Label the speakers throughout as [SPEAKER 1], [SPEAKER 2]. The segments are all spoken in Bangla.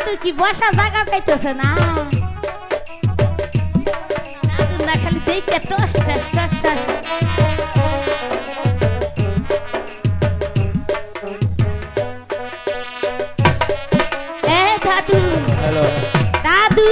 [SPEAKER 1] দাদু কি বসা জায়গা পাইতেছে না, দাদু না খালি দেখতে টস টস টস টস। এ দাদু,
[SPEAKER 2] হ্যালো
[SPEAKER 1] দাদু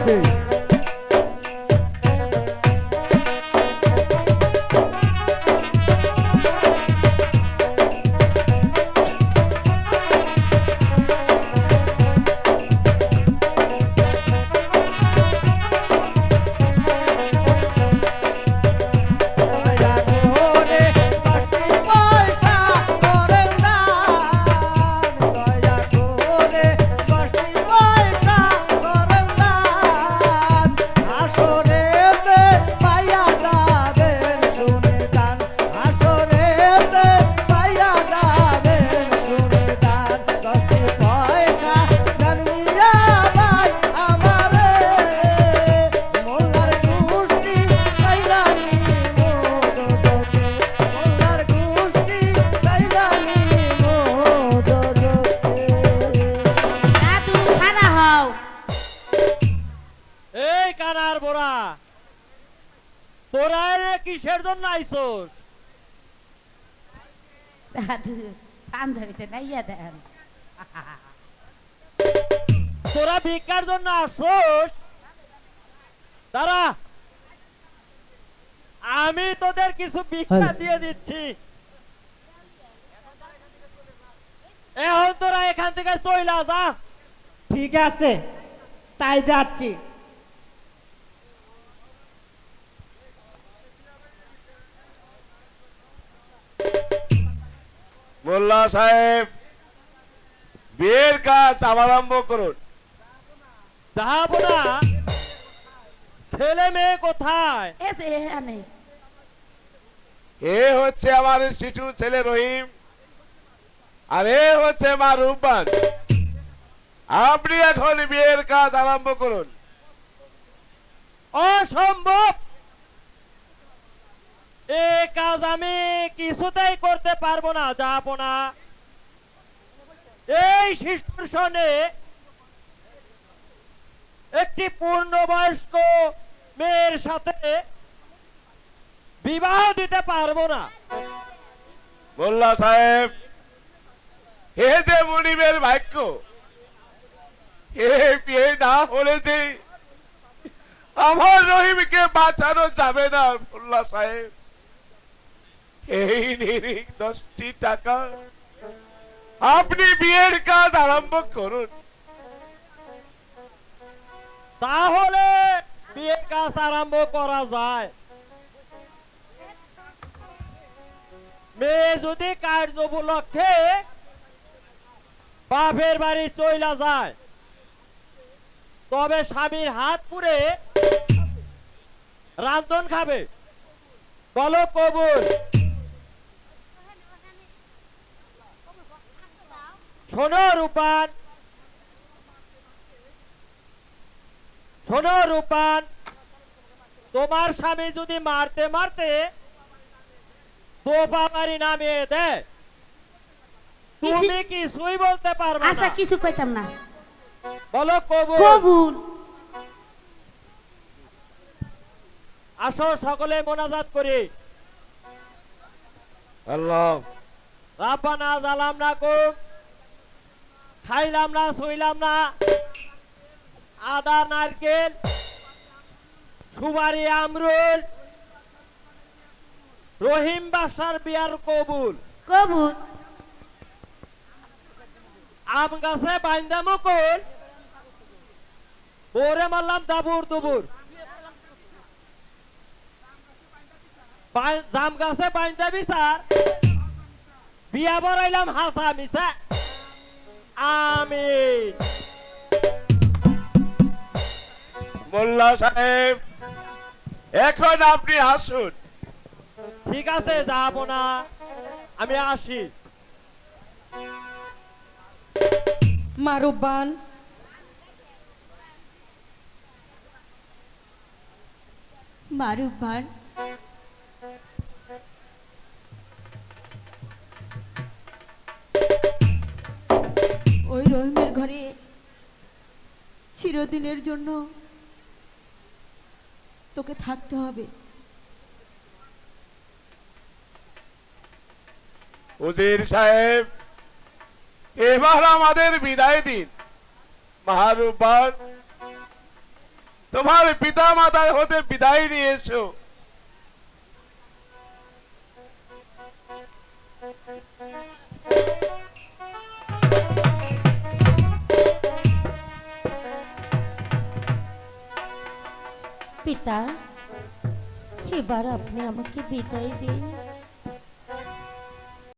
[SPEAKER 2] দে
[SPEAKER 1] দাদু খাড়া হও।
[SPEAKER 3] এই কানার বোরা, তোরা রে কিসের জন্য আইছস?
[SPEAKER 1] দাদু পাঞ্জাবিতে নাইয়া দেন।
[SPEAKER 3] তোরা ভিক্ষার জন্য আসছস? দাঁড়া, আমি তোদের কিছু ভিক্ষা দিয়ে দিচ্ছি। এখন তোরা এখান থেকে চইলা যা।
[SPEAKER 4] ঠিক আছে, তাই যাচ্ছি।
[SPEAKER 5] মোল্লা সাহেব, বিয়ের কাজ আরম্ভ করুন।
[SPEAKER 3] যাবো না, ছেলে মেয়ে কোথায়?
[SPEAKER 1] এ যে এখানে।
[SPEAKER 5] এ হচ্ছে আমার শিশু ছেলে রহিম, আর এ হচ্ছে মা রূপবান। আপনি এখন বিয়ের কাজ আরম্ভ করুন।
[SPEAKER 3] অসম্ভব, এ কাজ আমি কিছুতেই করতে পারবো না, যাবো না। এই শিশুর সনে একটি পূর্ণবয়স্ক মেয়ের সাথে বিবাহ দিতে পারবো না।
[SPEAKER 5] মোল্লা সাহেব, এ যে মুনিবের ভাগ্য, এ বিয়ে না হলে যে আমার রহিমকে বাঁচানো যাবে না। মোল্লা সাহেব, এই নিরিখ 10টি টাকা আপনি বিয়ের কাজ আরম্ভ করুন।
[SPEAKER 3] তাহলে বিয়ের কাজ আরম্ভ করা যায়। মেয়ে যদি কার্য উপলক্ষে বাপের বাড়ি চইলা যায়, তবে স্বামীর হাত পুড়ে রান্ধন খাবে। বলো কবুল? শোনো রূপান, শোনো রূপান, তোমার স্বামী যদি মারতে মারতে তোপা বাড়ি নামিয়ে দেয়, তুমি কিছুই বলতে পারবে
[SPEAKER 1] আচ্ছা
[SPEAKER 3] না।
[SPEAKER 1] কিছু কইতাম না।
[SPEAKER 3] বলো কবুল?
[SPEAKER 1] কবুল।
[SPEAKER 3] আসো সকলে মোনাজাত করি।
[SPEAKER 5] আল্লাহ
[SPEAKER 3] রাব্বানা জালামনা কুম, খাইলাম না শুইলাম না, আদা নারকেল সুপারি আমরুল, রহিম বাসার বিয়ার কবুল।
[SPEAKER 1] কবুল।
[SPEAKER 3] আম গাছে বাইন্দা মুকুল, বোরে মারলাম দাবুর দুবুর। জাম গাছে বাইন্দা বিচার, বিয়া বড়াইলাম হাসা মিশা। আমিন।
[SPEAKER 5] মোল্লা সাহেব, এখন আপনি আসুন।
[SPEAKER 3] ঠিক আছে, যাবো না, আমি আসি।
[SPEAKER 6] মারুবান,
[SPEAKER 7] মারুবান, ওই রহিমের ঘরে চিরদিনের জন্য তোকে থাকতে হবে।
[SPEAKER 5] উজির সাহেব, এবার আমাদের বিদায় দিন। মাহরুবান, তোমার পিতা মাতার হতে বিদায় নিয়ে এসো।
[SPEAKER 1] পিতা, এবার আপনি আমাকে বিদায় দিন।